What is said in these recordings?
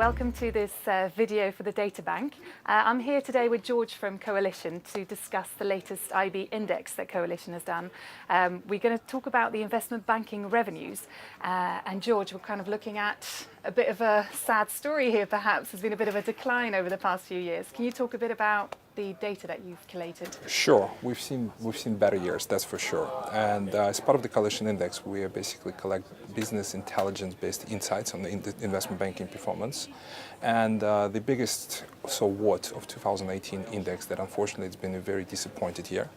welcome to this video for the Databank. I'm here today with George from Coalition to discuss the latest IB index that Coalition has done. We're going to talk about the investment banking revenues. And George, we're kind of looking at a bit of a sad story here, perhaps. There's been a bit of a decline over the past few years. Can you talk a bit about the data that you've collated? Sure. We've seen better years, that's for sure. And as part of the Coalition Index, we basically collect business intelligence-based insights on the investment banking performance. And the biggest what of 2018 index that unfortunately it's been a very disappointed year.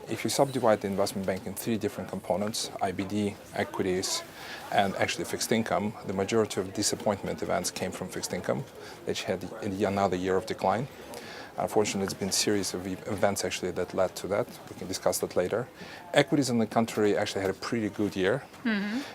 If you subdivide the investment bank in three different components, IBD, equities, and actually fixed income, the majority of disappointment events came from fixed income, which had another year of decline. Unfortunately, it's been a series of events actually that led to that. We can discuss that later. Equities, on the contrary, actually had a pretty good year,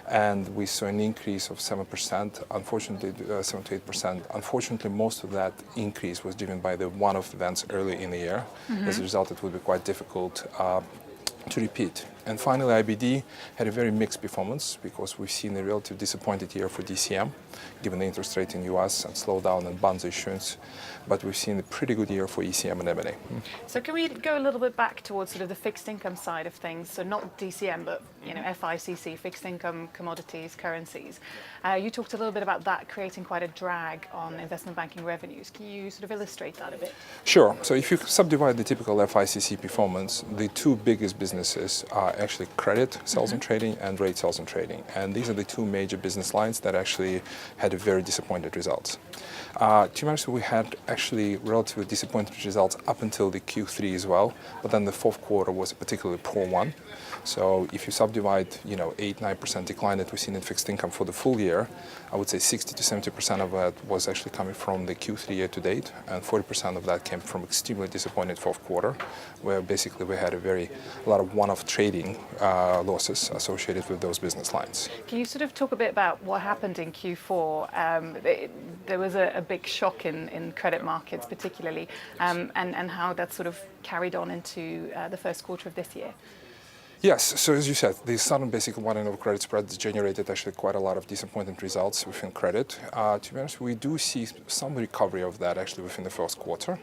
and we saw an increase of 7%. Unfortunately, 7 to 8%. Unfortunately, most of that increase was driven by the one-off events early in the year. As a result, it would be quite difficult to repeat. And finally, IBD had a very mixed performance because we've seen a relatively disappointed year for DCM, given the interest rate in the US and slowdown in bonds issuance. But we've seen a pretty good year for ECM and M&A. So can we go a little bit back towards sort of the fixed income side of things? So not DCM, but FICC, fixed income, commodities, currencies. You talked a little bit about that creating quite a drag on investment banking revenues. Can you sort of illustrate that a bit? Sure. So if you subdivide the typical FICC performance, the two biggest businesses are actually credit sales and trading and rate sales and trading. And these are the two major business lines that actually had very disappointed results. To be honest, we had actually relatively disappointed results up until the Q3 as well, but then the fourth quarter was a particularly poor one. So if you subdivide, 8-9% decline that we've seen in fixed income for the full year, I would say 60 to 70% of that was actually coming from the Q3 year to date, and 40% of that came from extremely disappointed fourth quarter, where basically we had a lot of one-off trading losses associated with those business lines. Can you sort of talk a bit about what happened in Q4? There was a big shock in credit markets particularly, and how that sort of carried on into the first quarter of this year. Yes, so as you said, the sudden basic widening of credit spreads generated actually quite a lot of disappointing results within credit. To be honest, we do see some recovery of that actually within the first quarter.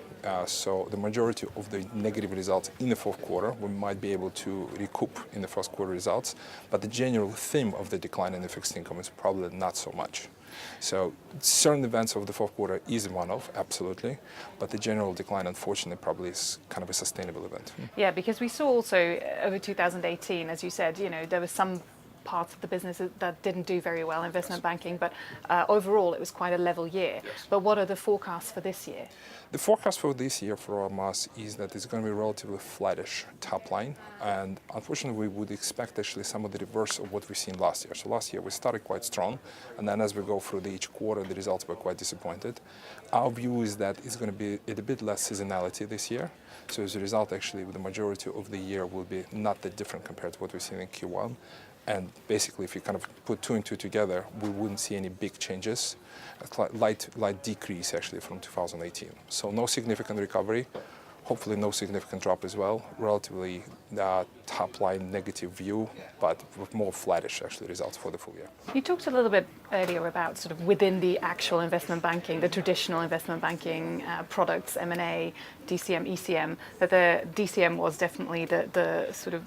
So the majority of the negative results in the fourth quarter we might be able to recoup in the first quarter results, but the general theme of the decline in the fixed income is probably not so much. So certain events of the fourth quarter is one-off, absolutely, but the general decline, unfortunately, probably is kind of a sustainable event. Yeah, because we saw also over 2018, as you said, there was some parts of the business that didn't do very well, investment banking, but overall it was quite a level year. But what are the forecasts for this year? The forecast for this year for us is that it's going to be relatively flattish top line, and unfortunately we would expect actually some of the reverse of what we've seen last year. So last year we started quite strong, and then as we go through each quarter the results were quite disappointed. Our view is that it's going to be a bit less seasonality this year, so as a result actually the majority of the year will be not that different compared to what we've seen in Q1. And basically, if you kind of put two and two together, we wouldn't see any big changes. A light decrease actually from 2018. So no significant recovery, hopefully no significant drop as well. Relatively top line negative view, but with more flattish actually results for the full year. You talked a little bit earlier about sort of within the actual investment banking, the traditional investment banking products, M&A, DCM, ECM, that the DCM was definitely the sort of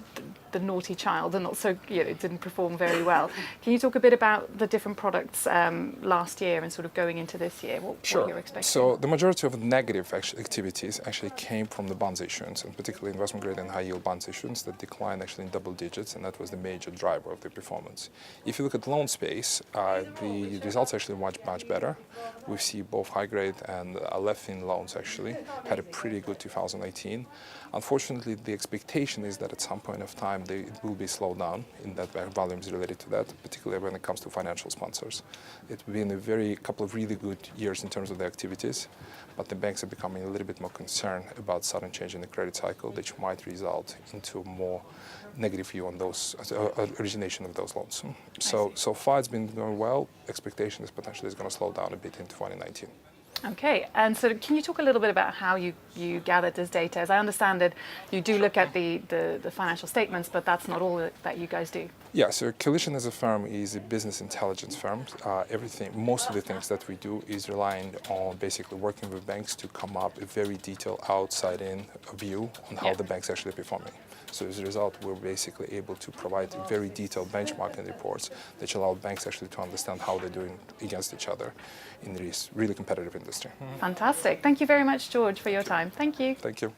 the naughty child and not so, it didn't perform very well. Can you talk a bit about the different products last year and sort of going into this year, what you're expecting? So the majority of negative activities actually came from the bonds issuance, and particularly investment grade and high yield bonds issuance that declined actually in double digits, and that was the major driver of the performance. If you look at the loan space, the results actually much better. We see both high grade and left-in loans actually had a pretty good 2018. Unfortunately, the expectation is that at some point of time it will be slowed down in that volumes related to that, particularly when it comes to financial sponsors. It's been a couple of really good years in terms of the activities, but the banks are becoming a little bit more concerned about sudden change in the credit cycle, which might result into more negative view on those origination of those loans. So far it's been going well. Expectation is potentially it's going to slow down a bit in 2019. Okay, and so can you talk a little bit about how you gathered this data? As I understand it, you do look at the financial statements, but that's not all that you guys do. Yeah, so Coalition as a firm is a business intelligence firm. Most of the things that we do is relying on basically working with banks to come up a very detailed outside-in view on how the bank's actually performing. So as a result, we're basically able to provide very detailed benchmarking reports that allow banks actually to understand how they're doing against each other in this really competitive industry. Fantastic. Thank you very much, George, for your time. Thank you. Thank you.